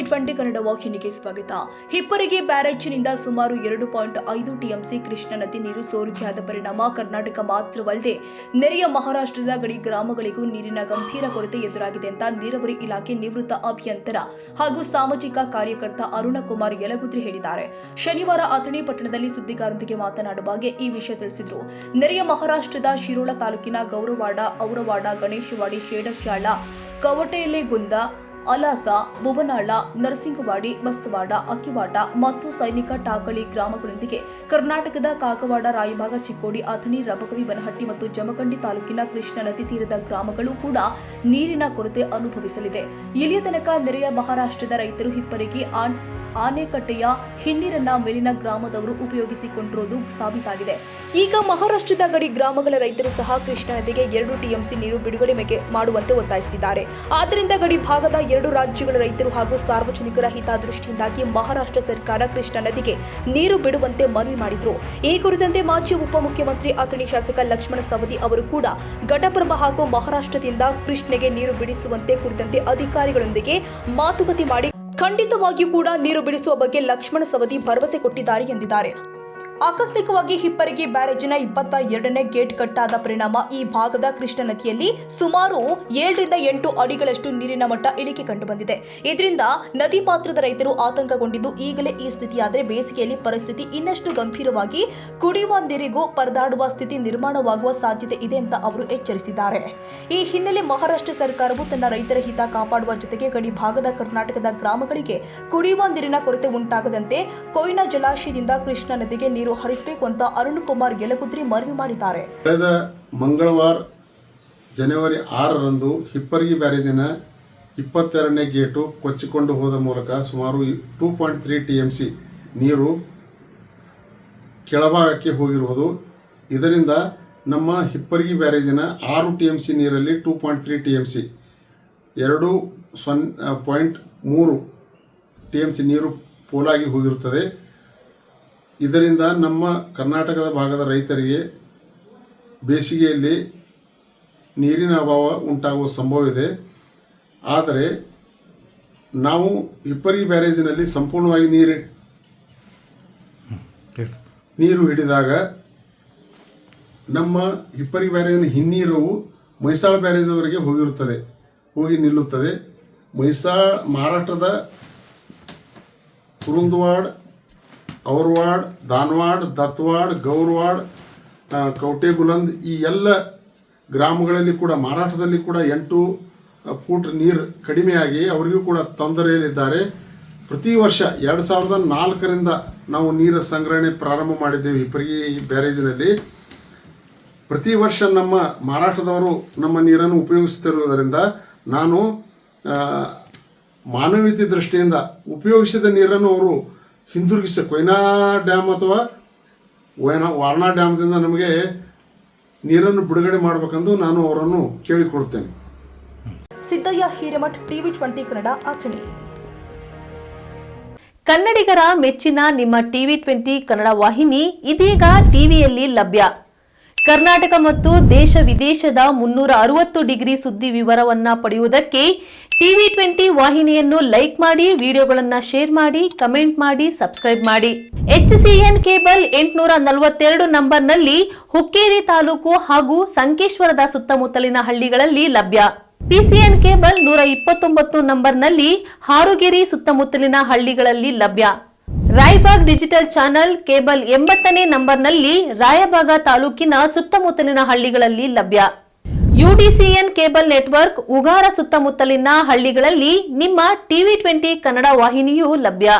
ಟಿವಿ20 ಕನ್ನಡ ವಾಹಿನಿಗೆ ಸ್ವಾಗತ. ಹಿಪ್ಪರಗಿ ಬ್ಯಾರೇಜ್ನಿಂದ ಸುಮಾರು 2.5 ಟಿಎಂಸಿ ಕೃಷ್ಣಾ ನದಿ ನೀರು ಸೋರಿಕೆಯಾದ ಪರಿಣಾಮ ಕರ್ನಾಟಕ ಮಾತ್ರವಲ್ಲದೆ ನೆರೆಯ ಮಹಾರಾಷ್ಟ್ರದ ಗಡಿ ಗ್ರಾಮಗಳಿಗೂ ನೀರಿನ ಗಂಭೀರ ಕೊರತೆ ಎದುರಾಗಿದೆ ಅಂತ ನೀರಾವರಿ ಇಲಾಖೆ ನಿವೃತ್ತ ಅಭಿಯಂತರ ಹಾಗೂ ಸಾಮಾಜಿಕ ಕಾರ್ಯಕರ್ತ ಅರುಣಕುಮಾರ್ ಯಲಗುತ್ರಿ ಹೇಳಿದ್ದಾರೆ. ಶನಿವಾರ ಅಥಣಿ ಪಟ್ಟಣದಲ್ಲಿ ಸುದ್ದಿಗಾರರೊಂದಿಗೆ ಮಾತನಾಡುವಾಗ ಈ ವಿಷಯ ತಿಳಿಸಿದರು. ನೆರೆಯ ಮಹಾರಾಷ್ಟ್ರದ ಶಿರೋಳ ತಾಲೂಕಿನ ಗೌರವಾಡ, ಔರವಾಡ, ಗಣೇಶವಾಡಿ, ಶೇಡಶಾಳ, ಕವಟೆಲೆಗುಂದ, ಅಲಾಸ, ಭುವನಾಳ, ನರಸಿಂಗವಾಡಿ, ಬಸ್ತವಾಡ, ಅಕ್ಕಿವಾಟ ಮತ್ತು ಸೈನಿಕ ಟಾಕಳಿ ಗ್ರಾಮಗಳೊಂದಿಗೆ ಕರ್ನಾಟಕದ ಕಾಗವಾಡ, ರಾಯಭಾಗ, ಚಿಕ್ಕೋಡಿ, ಅಥಣಿ, ರಬಕವಿ, ಬನಹಟ್ಟಿ ಮತ್ತು ಜಮಖಂಡಿ ತಾಲೂಕಿನ ಕೃಷ್ಣಾ ನದಿ ತೀರದ ಗ್ರಾಮಗಳು ಕೂಡ ನೀರಿನ ಕೊರತೆ ಅನುಭವಿಸಲಿದೆ. ಇಲ್ಲಿಯ ತನಕ ನೆರೆಯ ಮಹಾರಾಷ್ಟ್ರದ ರೈತರು ಹಿಪ್ಪರಗಿ ಆನೆಕಟ್ಟೆಯ ಹಿನ್ನೀರನ್ನ ಮೇಲಿನ ಗ್ರಾಮದವರು ಉಪಯೋಗಿಸಿಕೊಂಡಿರುವುದು ಸಾಬೀತಾಗಿದೆ. ಈಗ ಮಹಾರಾಷ್ಟ್ರದ ಗಡಿ ಗ್ರಾಮಗಳ ರೈತರು ಸಹ ಕೃಷ್ಣಾ ನದಿಗೆ 2 ಟಿಎಂಸಿ ನೀರು ಬಿಡುಗಡೆ ಮಾಡುವಂತೆ ಒತ್ತಾಯಿಸುತ್ತಿದ್ದಾರೆ. ಆದ್ದರಿಂದ ಗಡಿ ಭಾಗದ 2 ರಾಜ್ಯಗಳ ರೈತರು ಹಾಗೂ ಸಾರ್ವಜನಿಕರ ಹಿತದೃಷ್ಟಿಯಿಂದಾಗಿ ಮಹಾರಾಷ್ಟ್ರ ಸರ್ಕಾರ ಕೃಷ್ಣಾ ನದಿಗೆ ನೀರು ಬಿಡುವಂತೆ ಮನವಿ ಮಾಡಿದರು. ಈ ಕುರಿತಂತೆ ಮಾಜಿ ಉಪಮುಖ್ಯಮಂತ್ರಿ ಅಥಣಿ ಶಾಸಕ ಲಕ್ಷ್ಮಣ ಸವದಿ ಅವರು ಕೂಡ ಘಟಪ್ರಭಾ ಹಾಗೂ ಮಹಾರಾಷ್ಟ್ರದಿಂದ ಕೃಷ್ಣೆಗೆ ನೀರು ಬಿಡಿಸುವಂತೆ ಕುರಿತಂತೆ ಅಧಿಕಾರಿಗಳೊಂದಿಗೆ ಮಾತುಕತೆ ಮಾಡಿ ಖಂಡಿತವಾಗಿಯೂ ಕೂಡ ನೀರು ಬಿಡಿಸುವ ಬಗ್ಗೆ ಲಕ್ಷ್ಮಣ ಸವದಿ ಭರವಸೆ ಕೊಟ್ಟಿದ್ದಾರೆ ಎಂದಿದ್ದಾರೆ. ಆಕಸ್ಮಿಕವಾಗಿ ಹಿಪ್ಪರಗಿ ಬ್ಯಾರೇಜಿನ 22ನೇ ಗೇಟ್ ಕಟ್ಟಾದ ಪರಿಣಾಮ ಈ ಭಾಗದ ಕೃಷ್ಣಾ ನದಿಯಲ್ಲಿ ಸುಮಾರು 7 ರಿಂದ 8 ಅಡಿಗಳಷ್ಟು ನೀರಿನ ಮಟ್ಟ ಇಳಿಕೆ ಕಂಡುಬಂದಿದೆ. ಇದರಿಂದ ನದಿ ಪಾತ್ರದ ರೈತರು ಆತಂಕಗೊಂಡಿದ್ದು, ಈಗಲೇ ಈ ಸ್ಥಿತಿಯಾದರೆ ಬೇಸಿಗೆಯಲ್ಲಿ ಪರಿಸ್ಥಿತಿ ಇನ್ನಷ್ಟು ಗಂಭೀರವಾಗಿ ಕುಡಿಯುವ ನೀರಿಗೂ ಪರದಾಡುವ ಸ್ಥಿತಿ ನಿರ್ಮಾಣವಾಗುವ ಸಾಧ್ಯತೆ ಇದೆ ಅಂತ ಅವರು ಎಚ್ಚರಿಸಿದ್ದಾರೆ. ಈ ಹಿನ್ನೆಲೆ ಮಹಾರಾಷ್ಟ್ರ ಸರ್ಕಾರವು ತನ್ನ ರೈತರ ಹಿತ ಕಾಪಾಡುವ ಜೊತೆಗೆ ಗಡಿ ಭಾಗದ ಕರ್ನಾಟಕದ ಗ್ರಾಮಗಳಿಗೆ ಕುಡಿಯುವ ನೀರಿನ ಕೊರತೆ ಉಂಟಾಗದಂತೆ ಕೊಯ್ನಾ ಜಲಾಶಯದಿಂದ ಕೃಷ್ಣಾ ನದಿಗೆ ನೀರು ಹರಿಸಬೇಕು ಅಂತ ಅರುಣಕುಮಾರ್ ಯಲಗುತ್ರಿ ಮನವಿ ಮಾಡಿದ್ದಾರೆ. ಕಳೆದ ಮಂಗಳವಾರ ಜನವರಿ 6ರಂದು ಹಿಪ್ಪರಗಿ ಬ್ಯಾರೇಜಿನ 22ನೇ ಗೇಟು ಕೊಚ್ಚಿಕೊಂಡು ಹೋದ ಮೂಲಕ ಸುಮಾರು 2.3 ಟಿಎಂಸಿ ನೀರು ಕೆಳಭಾಗಕ್ಕೆ ಹೋಗಿರುವುದು. ಇದರಿಂದ ನಮ್ಮ ಹಿಪ್ಪರಗಿ ಬ್ಯಾರೇಜಿನ 6 ಟಿಎಂಸಿ ನೀರಲ್ಲಿ 2.3 ಟಿಎಂಸಿ 2.3 ಟಿಎಂಸಿ ನೀರು ಪೋಲಾಗಿ ಹೋಗಿರುತ್ತದೆ. ಇದರಿಂದ ನಮ್ಮ ಕರ್ನಾಟಕದ ಭಾಗದ ರೈತರಿಗೆ ಬೇಸಿಗೆಯಲ್ಲಿ ನೀರಿನ ಅಭಾವ ಉಂಟಾಗುವ ಸಂಭವವಿದೆ. ಆದರೆ ನಾವು ಹಿಪ್ಪರಗಿ ಬ್ಯಾರೇಜಿನಲ್ಲಿ ಸಂಪೂರ್ಣವಾಗಿ ನೀರು ಹಿಡಿದಾಗ ನಮ್ಮ ಹಿಪ್ಪರಗಿ ಬ್ಯಾರೇಜಿನ ಹಿನ್ನೀರು ಮೈಸಾಳ ಬ್ಯಾರೇಜ್ವರೆಗೆ ಹೋಗಿ ನಿಲ್ಲುತ್ತದೆ. ಮಹಾರಾಷ್ಟ್ರದ ಕುರುಂದವಾಡ್, ಔರವಾಡ್, ದಾನವಾಡ್, ದತ್ವಾಡ್, ಗೌರವಾಡ್, ಕವಟೆಗುಲಂದ್ ಈ ಎಲ್ಲ ಗ್ರಾಮಗಳಲ್ಲಿ ಕೂಡ ಮಹಾರಾಷ್ಟ್ರದಲ್ಲಿ ಕೂಡ 8 ಫೂಟ್ ನೀರು ಕಡಿಮೆಯಾಗಿ ಅವರಿಗೂ ಕೂಡ ತೊಂದರೆಯಲ್ಲಿದ್ದಾರೆ. ಪ್ರತಿ ವರ್ಷ 2004ರಿಂದ ನಾವು ನೀರು ಸಂಗ್ರಹಣೆ ಪ್ರಾರಂಭ ಮಾಡಿದ್ದೇವೆ ಹಿಪ್ಪರಗಿ ಬ್ಯಾರೇಜಿನಲ್ಲಿ. ಪ್ರತಿ ವರ್ಷ ನಮ್ಮ ಮಹಾರಾಷ್ಟ್ರದವರು ನಮ್ಮ ನೀರನ್ನು ಉಪಯೋಗಿಸುತ್ತಿರುವುದರಿಂದ ನಾನು ಮಾನವೀಯತೆ ದೃಷ್ಟಿಯಿಂದ ಉಪಯೋಗಿಸಿದ ನೀರನ್ನು ಅವರು ಹಿಂದಿರುಗಿಸಿ ಕೊಯ್ನಾ ಡ್ಯಾಮ್ ಅಥವಾ ವಾರಣಾ ಡ್ಯಾಮ್ದಿಂದ ನಮಗೆ ನೀರನ್ನು ಬಿಡುಗಡೆ ಮಾಡಬೇಕೆಂದು ನಾನು ಅವರನ್ನು ಕೇಳಿಕೊಳ್ತೇನೆ. ಸಿದ್ದಯ್ಯ ಹಿರೇಮಠ್, ಟಿವಿ20 ಕನ್ನಡ, ಅಥಣಿ. ಕನ್ನಡಿಗರ ಮೆಚ್ಚಿನ ನಿಮ್ಮ ಟಿವಿ20 ಕನ್ನಡ ವಾಹಿನಿ ಇದೀಗ ಟಿವಿಯಲ್ಲಿ ಲಭ್ಯ. ಕರ್ನಾಟಕ ಮತ್ತು ದೇಶ ವಿದೇಶದ 360 ಡಿಗ್ರಿ ಸುದ್ದಿ ವಿವರವನ್ನ ಪಡೆಯುವುದಕ್ಕೆ ಟಿವಿ20 ವಾಹಿನಿಯನ್ನು ಲೈಕ್ ಮಾಡಿ, ವಿಡಿಯೋಗಳನ್ನು ಶೇರ್ ಮಾಡಿ, ಕಮೆಂಟ್ ಮಾಡಿ, ಸಬ್ಸ್ಕ್ರೈಬ್ ಮಾಡಿ. HCN ಕೇಬಲ್ 842 ನಂಬರ್ನಲ್ಲಿ ಹುಕ್ಕೇರಿ ತಾಲೂಕು ಹಾಗೂ ಸಂಕೇಶ್ವರದ ಸುತ್ತಮುತ್ತಲಿನ ಹಳ್ಳಿಗಳಲ್ಲಿ ಲಭ್ಯ. PCN ಕೇಬಲ್ 129 ನಂಬರ್ನಲ್ಲಿ ಹಾರುಗೆರೆ ಸುತ್ತಮುತ್ತಲಿನ ಹಳ್ಳಿಗಳಲ್ಲಿ ಲಭ್ಯ. ರಾಯಬಾಗ್ ಡಿಜಿಟಲ್ ಚಾನೆಲ್ ಕೇಬಲ್ 80ನೇ ನಂಬರ್ನಲ್ಲಿ ರಾಯಬಾಗ ತಾಲೂಕಿನ ಸುತ್ತಮುತ್ತಲಿನ ಹಳ್ಳಿಗಳಲ್ಲಿ ಲಭ್ಯ. UDCN ಕೇಬಲ್ ನೆಟ್ವರ್ಕ್ ಉಗಾರ ಸುತ್ತಮುತ್ತಲಿನ ಹಳ್ಳಿಗಳಲ್ಲಿ ನಿಮ್ಮ ಟಿವಿ20 ಕನ್ನಡ ವಾಹಿನಿಯೂ ಲಭ್ಯ.